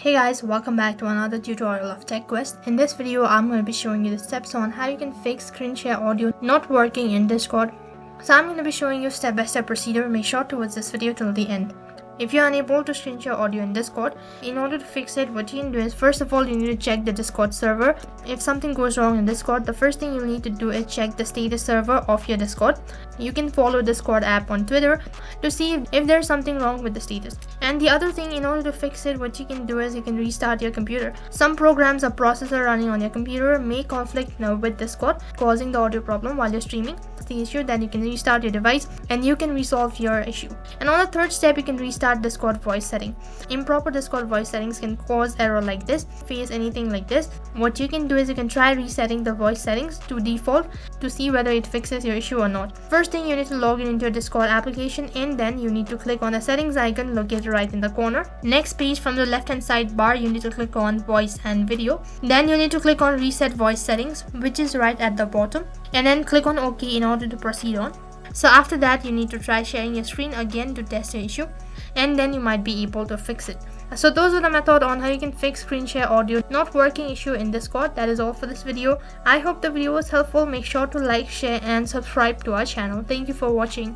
Hey guys, welcome back to another tutorial of TechQuest. In this video, I'm going to be showing you the steps on how you can fix screen share audio not working in Discord. So I'm going to be showing you step-by-step procedure. Make sure to watch this video till the end. If you're unable to screen share audio in Discord, in order to fix it, what you can do is first of all, you need to check the Discord server. If something goes wrong in Discord, the first thing you need to do is check the status server of your Discord. You can follow Discord app on Twitter to see if there's something wrong with the status. And the other thing, in order to fix it, what you can do is you can restart your computer. Some programs or processor running on your computer may conflict with Discord, causing the audio problem while you're streaming. The issue, then you can restart your device and you can resolve your issue. And on the third step, you can restart Discord voice setting. Improper Discord voice settings can cause error like this. Face anything like this, what you can do is you can try resetting the voice settings to default to see whether it fixes your issue or not. First thing, you need to log in into your Discord application and then you need to click on the settings icon located right in the corner. Next page, from the left hand side bar, you need to click on voice and video. Then you need to click on reset voice settings, which is right at the bottom, and then click on OK in order to proceed on. So after that, you need to try sharing your screen again to test your issue, and then you might be able to fix it. So those are the method on how you can fix screen share audio not working issue in Discord. That is all for this video. I hope the video was helpful. Make sure to like, share and subscribe to our channel. Thank you for watching.